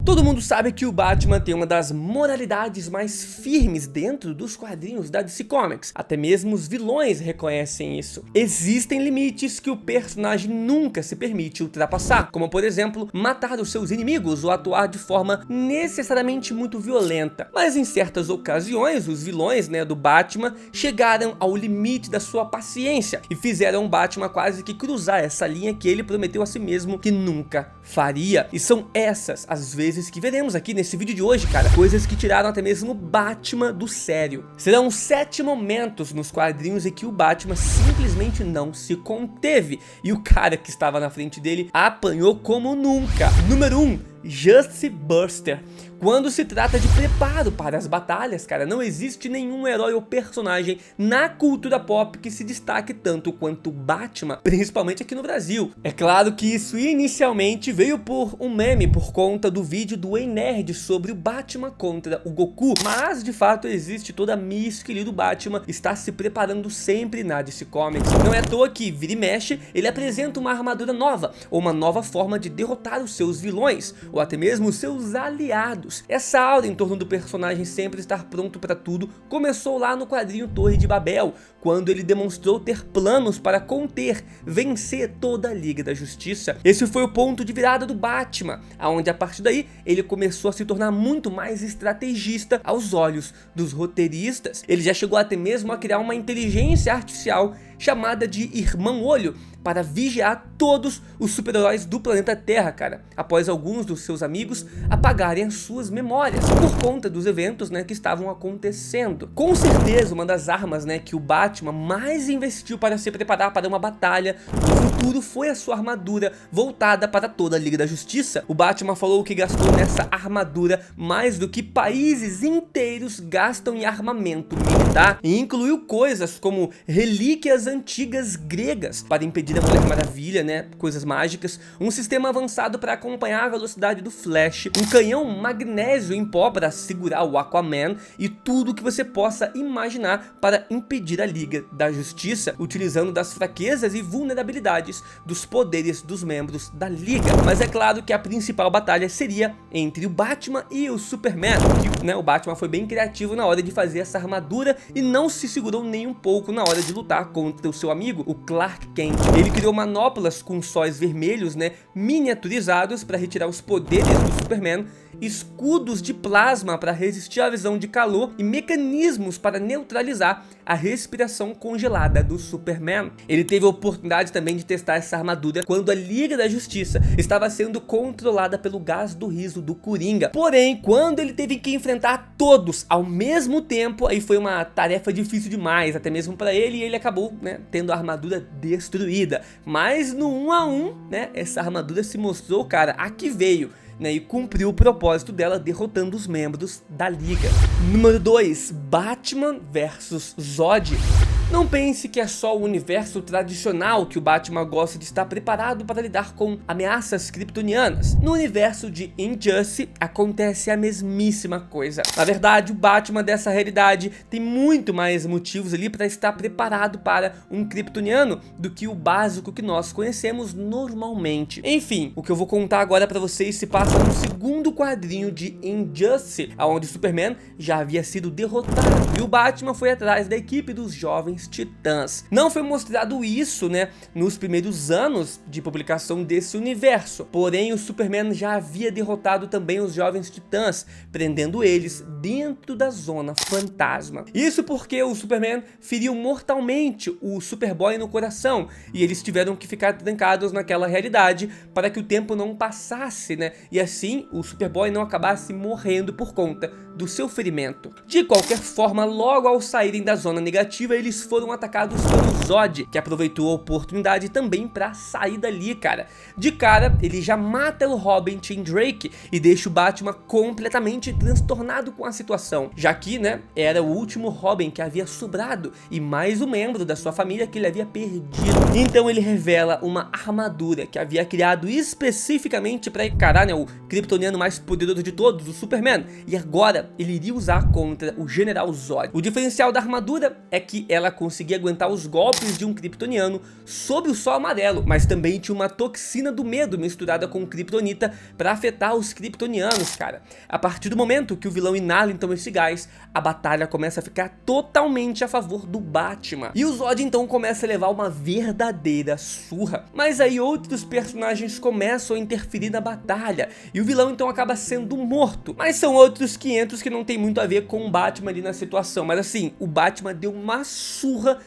Todo mundo sabe que o Batman tem uma das moralidades mais firmes dentro dos quadrinhos da DC Comics. Até mesmo os vilões reconhecem isso. Existem limites que o personagem nunca se permite ultrapassar, como por exemplo, matar os seus inimigos ou atuar de forma necessariamente muito violenta. Mas em certas ocasiões, os vilões do Batman chegaram ao limite da sua paciência e fizeram o Batman quase que cruzar essa linha que ele prometeu a si mesmo que nunca faria. E são essas as vezes que veremos aqui nesse vídeo de hoje, cara, coisas que tiraram até mesmo o Batman do sério. Serão 7 momentos nos quadrinhos em que o Batman simplesmente não se conteve e o cara que estava na frente dele apanhou como nunca. Número 1, Justice Buster. Quando se trata de preparo para as batalhas, cara, não existe nenhum herói ou personagem na cultura pop que se destaque tanto quanto o Batman, principalmente aqui no Brasil. É claro que isso inicialmente veio por um meme por conta do vídeo do Ei Nerd sobre o Batman contra o Goku, mas de fato existe toda a mística ali do Batman estar se preparando sempre na DC Comics. Não é à toa que vira e mexe, ele apresenta uma armadura nova, ou uma nova forma de derrotar os seus vilões, ou até mesmo os seus aliados. Essa aura em torno do personagem sempre estar pronto para tudo começou lá no quadrinho Torre de Babel, quando ele demonstrou ter planos para conter, vencer toda a Liga da Justiça. Esse foi o ponto de virada do Batman, aonde a partir daí ele começou a se tornar muito mais estrategista aos olhos dos roteiristas. Ele já chegou até mesmo a criar uma inteligência artificial chamada de Irmão Olho, para vigiar todos os super-heróis do planeta Terra, cara, após alguns dos seus amigos apagarem as suas memórias, por conta dos eventos, que estavam acontecendo. Com certeza, uma das armas, que o Batman mais investiu para se preparar para uma batalha no futuro foi a sua armadura, voltada para toda a Liga da Justiça. O Batman falou que gastou nessa armadura mais do que países inteiros gastam em armamento militar, e incluiu coisas como relíquias antigas gregas para impedir a Mulher Maravilha, coisas mágicas, um sistema avançado para acompanhar a velocidade do Flash, um canhão magnésio em pó para segurar o Aquaman e tudo que você possa imaginar para impedir a Liga da Justiça, utilizando das fraquezas e vulnerabilidades dos poderes dos membros da Liga. Mas é claro que a principal batalha seria entre o Batman e o Superman, que o Batman foi bem criativo na hora de fazer essa armadura e não se segurou nem um pouco na hora de lutar contra o seu amigo, o Clark Kent. Ele criou manoplas com sóis vermelhos, miniaturizados para retirar os poderes do Superman, escudos de plasma para resistir à visão de calor e mecanismos para neutralizar a respiração congelada do Superman. Ele teve a oportunidade também de testar essa armadura quando a Liga da Justiça estava sendo controlada pelo gás do riso do Coringa. Porém, quando ele teve que enfrentar todos ao mesmo tempo, aí foi uma tarefa difícil demais, até mesmo para ele, e ele acabou tendo a armadura destruída. Mas no 1 a 1, essa armadura se mostrou, cara, a que veio. E cumpriu o propósito dela, derrotando os membros da Liga. Número 2, Batman vs Zod. Não pense que é só o universo tradicional que o Batman gosta de estar preparado para lidar com ameaças kryptonianas. No universo de Injustice acontece a mesmíssima coisa. Na verdade, o Batman dessa realidade tem muito mais motivos ali para estar preparado para um kryptoniano do que o básico que nós conhecemos normalmente. Enfim, o que eu vou contar agora para vocês se passa no segundo quadrinho de Injustice, onde Superman já havia sido derrotado e o Batman foi atrás da equipe dos Jovens Titãs. Não foi mostrado isso, nos primeiros anos de publicação desse universo. Porém, o Superman já havia derrotado também os Jovens Titãs, prendendo eles dentro da Zona Fantasma. Isso porque o Superman feriu mortalmente o Superboy no coração e eles tiveram que ficar trancados naquela realidade para que o tempo não passasse, e assim o Superboy não acabasse morrendo por conta do seu ferimento. De qualquer forma, logo ao saírem da zona negativa, eles foram atacados pelo Zod, que aproveitou a oportunidade também para sair dali, cara. De cara, ele já mata o Robin Tim Drake e deixa o Batman completamente transtornado com a situação, já que, era o último Robin que havia sobrado e mais um membro da sua família que ele havia perdido. Então ele revela uma armadura que havia criado especificamente para encarar, o kryptoniano mais poderoso de todos, o Superman, e agora ele iria usar contra o General Zod. O diferencial da armadura é que ela conseguia aguentar os golpes de um kryptoniano sob o sol amarelo, mas também tinha uma toxina do medo misturada com kryptonita para afetar os kryptonianos, cara. A partir do momento que o vilão inala então esse gás, a batalha começa a ficar totalmente a favor do Batman. E o Zod então começa a levar uma verdadeira surra. Mas aí outros personagens começam a interferir na batalha, e o vilão então acaba sendo morto. Mas são outros 500 que não tem muito a ver com o Batman ali na situação. Mas assim, o Batman deu uma surra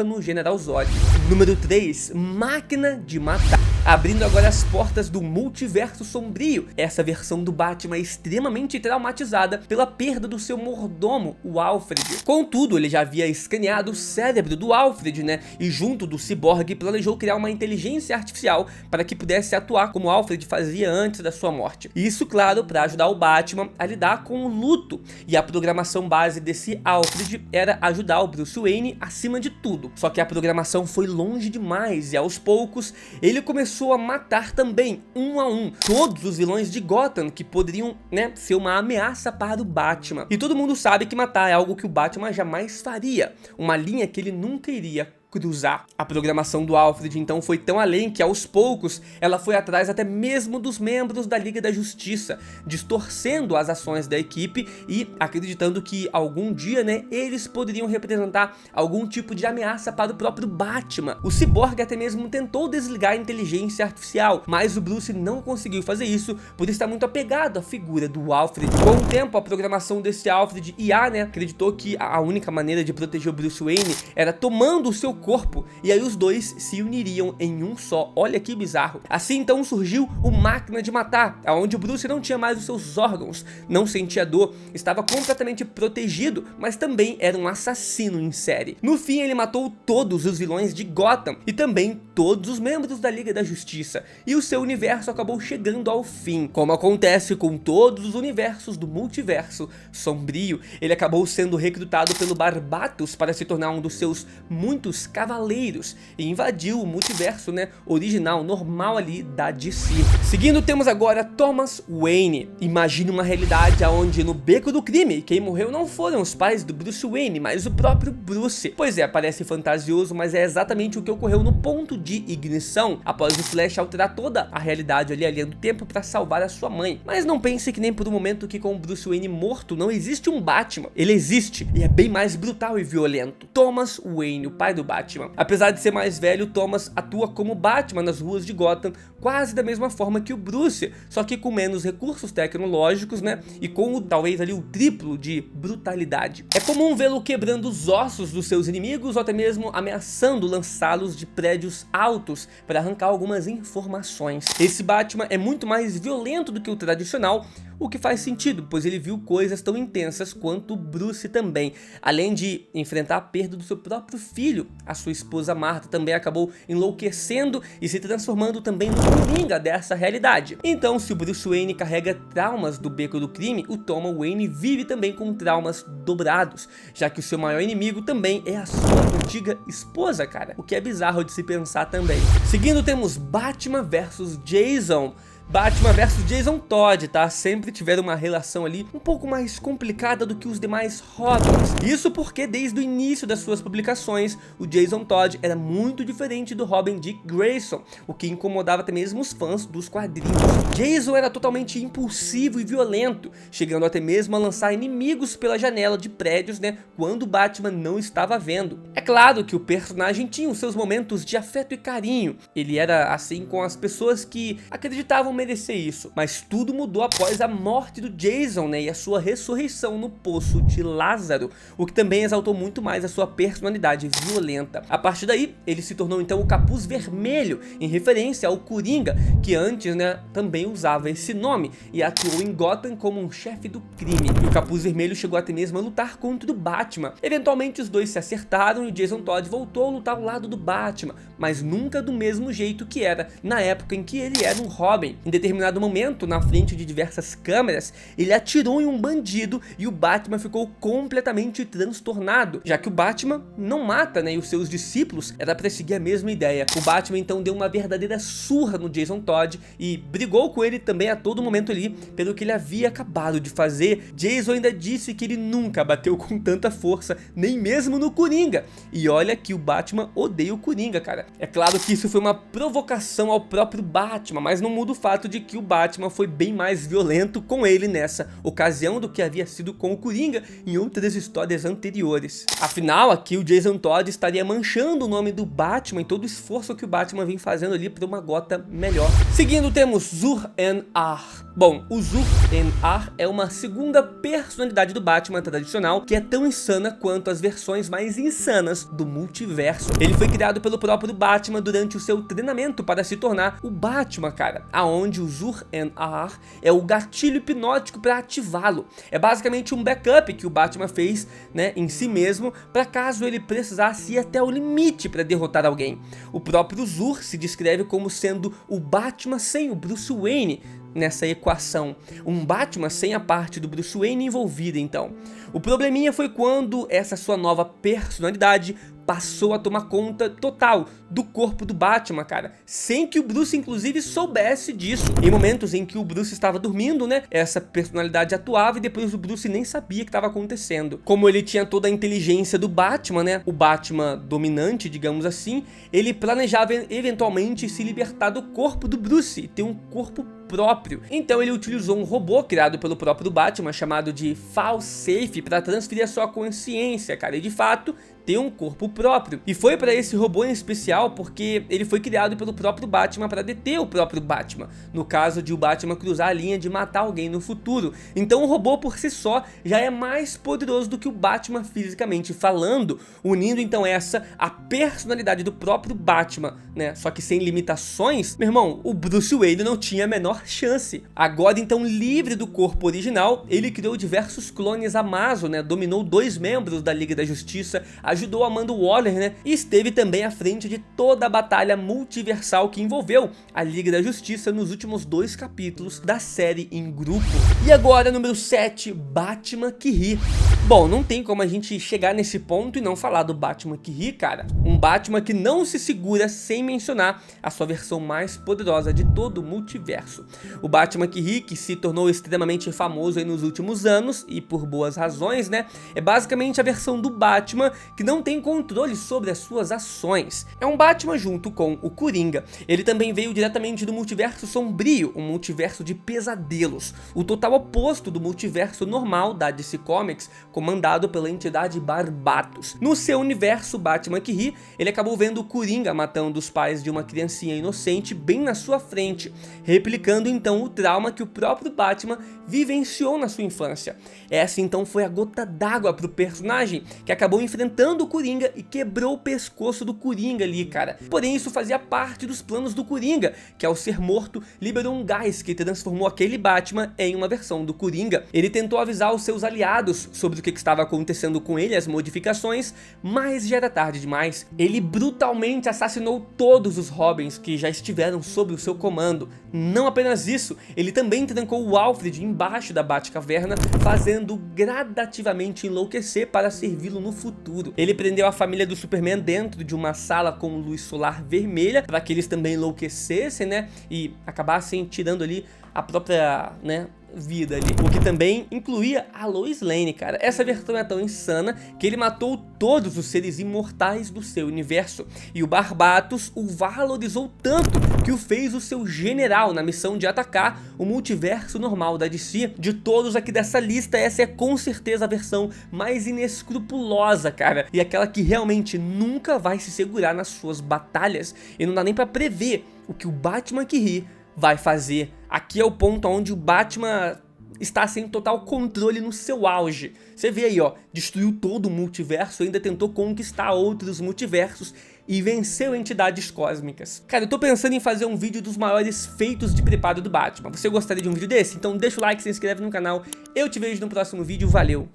no General Zod. Número 3, Máquina de Matar. Abrindo agora as portas do multiverso sombrio. Essa versão do Batman é extremamente traumatizada pela perda do seu mordomo, o Alfred. Contudo, ele já havia escaneado o cérebro do Alfred, né? E junto do Cyborg planejou criar uma inteligência artificial para que pudesse atuar como Alfred fazia antes da sua morte. Isso, claro, para ajudar o Batman a lidar com o luto. E a programação base desse Alfred era ajudar o Bruce Wayne acima de tudo. Só que a programação foi longe demais e aos poucos ele começou a matar também, um a um, todos os vilões de Gotham que poderiam, né, ser uma ameaça para o Batman. E todo mundo sabe que matar é algo que o Batman jamais faria, uma linha que ele nunca iria cruzar. A programação do Alfred então foi tão além que aos poucos ela foi atrás até mesmo dos membros da Liga da Justiça, distorcendo as ações da equipe e acreditando que algum dia, né, eles poderiam representar algum tipo de ameaça para o próprio Batman. O Cyborg até mesmo tentou desligar a inteligência artificial, mas o Bruce não conseguiu fazer isso por estar muito apegado à figura do Alfred. Com o tempo, a programação desse Alfred IA, né, acreditou que a única maneira de proteger o Bruce Wayne era tomando o seu corpo, e aí os dois se uniriam em um só. Olha que bizarro. Assim então surgiu o Máquina de Matar, onde o Bruce não tinha mais os seus órgãos, não sentia dor, estava completamente protegido, mas também era um assassino em série. No fim ele matou todos os vilões de Gotham e também todos os membros da Liga da Justiça, e o seu universo acabou chegando ao fim. Como acontece com todos os universos do multiverso sombrio, ele acabou sendo recrutado pelo Barbatos para se tornar um dos seus muitos cavaleiros e invadiu o multiverso, né, original, normal ali da DC. Seguindo, temos agora Thomas Wayne. Imagine uma realidade onde no beco do crime quem morreu não foram os pais do Bruce Wayne, mas o próprio Bruce. Pois é, parece fantasioso, mas é exatamente o que ocorreu no ponto de ignição após o Flash alterar toda a realidade ali, aliando tempo para salvar a sua mãe. Mas não pense que nem por um momento que com o Bruce Wayne morto não existe um Batman. Ele existe e é bem mais brutal e violento. Thomas Wayne, o pai do Batman. Apesar de ser mais velho, Thomas atua como Batman nas ruas de Gotham quase da mesma forma que o Bruce, só que com menos recursos tecnológicos, né, e com talvez ali o triplo de brutalidade. É comum vê-lo quebrando os ossos dos seus inimigos ou até mesmo ameaçando lançá-los de prédios altos para arrancar algumas informações. Esse Batman é muito mais violento do que o tradicional, o que faz sentido, pois ele viu coisas tão intensas quanto o Bruce também. Além de enfrentar a perda do seu próprio filho, a sua esposa Martha também acabou enlouquecendo e se transformando também no Coringa dessa realidade. Então, se o Bruce Wayne carrega traumas do beco do crime, o Thomas Wayne vive também com traumas dobrados, já que o seu maior inimigo também é a sua antiga esposa, cara, o que é bizarro de se pensar também. Seguindo, temos Batman vs Jason. Batman vs Jason Todd, tá? Sempre tiveram uma relação ali um pouco mais complicada do que os demais Robins. Isso porque desde o início das suas publicações, o Jason Todd era muito diferente do Robin Dick Grayson, o que incomodava até mesmo os fãs dos quadrinhos. Jason era totalmente impulsivo e violento, chegando até mesmo a lançar inimigos pela janela de prédios, né, quando o Batman não estava vendo. É claro que o personagem tinha os seus momentos de afeto e carinho, ele era assim com as pessoas que acreditavam merecer isso, mas tudo mudou após a morte do Jason, né, e a sua ressurreição no Poço de Lázaro, o que também exaltou muito mais a sua personalidade violenta. A partir daí, ele se tornou então o Capuz Vermelho, em referência ao Coringa, que antes, né, também usava esse nome e atuou em Gotham como um chefe do crime. E o Capuz Vermelho chegou até mesmo a lutar contra o Batman. Eventualmente os dois se acertaram e o Jason Todd voltou a lutar ao lado do Batman, mas nunca do mesmo jeito que era na época em que ele era um Robin. Em determinado momento, na frente de diversas câmeras, ele atirou em um bandido e o Batman ficou completamente transtornado, já que o Batman não mata, né, e os seus discípulos era pra seguir a mesma ideia. O Batman então deu uma verdadeira surra no Jason Todd e brigou com ele também a todo momento ali pelo que ele havia acabado de fazer. Jason ainda disse que ele nunca bateu com tanta força, nem mesmo no Coringa. E olha que o Batman odeia o Coringa, cara. É claro que isso foi uma provocação ao próprio Batman, mas não muda o fato de que o Batman foi bem mais violento com ele nessa ocasião do que havia sido com o Coringa em outras histórias anteriores. Afinal, aqui o Jason Todd estaria manchando o nome do Batman e todo o esforço que o Batman vem fazendo ali para uma Gotham melhor. Seguindo, temos Zur-En-Arrh. Bom, o Zur-En-Arrh é uma segunda personalidade do Batman tradicional que é tão insana quanto as versões mais insanas do multiverso. Ele foi criado pelo próprio Batman durante o seu treinamento para se tornar o Batman, cara, aonde o Zur-En-Arrh é o gatilho hipnótico para ativá-lo. É basicamente um backup que o Batman fez, né, em si mesmo, para caso ele precisasse ir até o limite para derrotar alguém. O próprio Zur se descreve como sendo o Batman sem o Bruce Wayne nessa equação, um Batman sem a parte do Bruce Wayne envolvida então. O probleminha foi quando essa sua nova personalidade passou a tomar conta total do corpo do Batman, cara, sem que o Bruce inclusive soubesse disso. Em momentos em que o Bruce estava dormindo, né, essa personalidade atuava e depois o Bruce nem sabia o que estava acontecendo. Como ele tinha toda a inteligência do Batman, né, o Batman dominante, digamos assim, ele planejava eventualmente se libertar do corpo do Bruce e ter um corpo próprio. Então ele utilizou um robô criado pelo próprio Batman chamado de Falsafe para transferir a sua consciência, cara, e de fato ter um corpo próprio. E foi para esse robô em especial porque ele foi criado pelo próprio Batman para deter o próprio Batman, no caso de o Batman cruzar a linha de matar alguém no futuro. Então o robô por si só já é mais poderoso do que o Batman fisicamente falando, unindo então essa a personalidade do próprio Batman, né, só que sem limitações. Meu irmão, o Bruce Wayne não tinha a menor chance. Agora então livre do corpo original, ele criou diversos clones Amazo, né, dominou 2 membros da Liga da Justiça, ajudou Amanda Waller, né, e esteve também à frente de toda a batalha multiversal que envolveu a Liga da Justiça nos últimos 2 capítulos da série em grupo. E agora, número 7, Batman que ri. Bom, não tem como a gente chegar nesse ponto e não falar do Batman que ri, cara. Um Batman que não se segura sem mencionar a sua versão mais poderosa de todo o multiverso. O Batman que ri, que se tornou extremamente famoso aí nos últimos anos, e por boas razões, né, é basicamente a versão do Batman que não tem controle sobre as suas ações. É um Batman junto com o Coringa. Ele também veio diretamente do multiverso sombrio, um multiverso de pesadelos, o total oposto do multiverso normal da DC Comics, comandado pela entidade Barbatos. No seu universo, Batman que ri, ele acabou vendo o Coringa matando os pais de uma criancinha inocente bem na sua frente, replicando então o trauma que o próprio Batman vivenciou na sua infância. Essa então foi a gota d'água para o personagem, que acabou enfrentando o Coringa e quebrou o pescoço do Coringa ali, cara. Porém, isso fazia parte dos planos do Coringa, que ao ser morto, liberou um gás que transformou aquele Batman em uma versão do Coringa. Ele tentou avisar os seus aliados sobre o que estava acontecendo com ele, as modificações, mas já era tarde demais. Ele brutalmente assassinou todos os Robins que já estiveram sob o seu comando. Não apenas isso, ele também trancou o Alfred embaixo da Batcaverna, fazendo gradativamente enlouquecer para servi-lo no futuro. Ele prendeu a família do Superman dentro de uma sala com luz solar vermelha, para que eles também enlouquecessem, né, e acabassem tirando ali a própria, né, vida ali, o que também incluía a Lois Lane, cara. Essa versão é tão insana que ele matou todos os seres imortais do seu universo, e o Barbatos o valorizou tanto que o fez o seu general na missão de atacar o multiverso normal da DC. De todos aqui dessa lista, essa é com certeza a versão mais inescrupulosa, cara, e aquela que realmente nunca vai se segurar nas suas batalhas, e não dá nem pra prever o que o Batman que ri vai fazer. Aqui é o ponto onde o Batman está sem total controle no seu auge. Você vê aí, ó, destruiu todo o multiverso, ainda tentou conquistar outros multiversos e venceu entidades cósmicas. Cara, eu tô pensando em fazer um vídeo dos maiores feitos de preparo do Batman. Você gostaria de um vídeo desse? Então deixa o like, se inscreve no canal. Eu te vejo no próximo vídeo, valeu!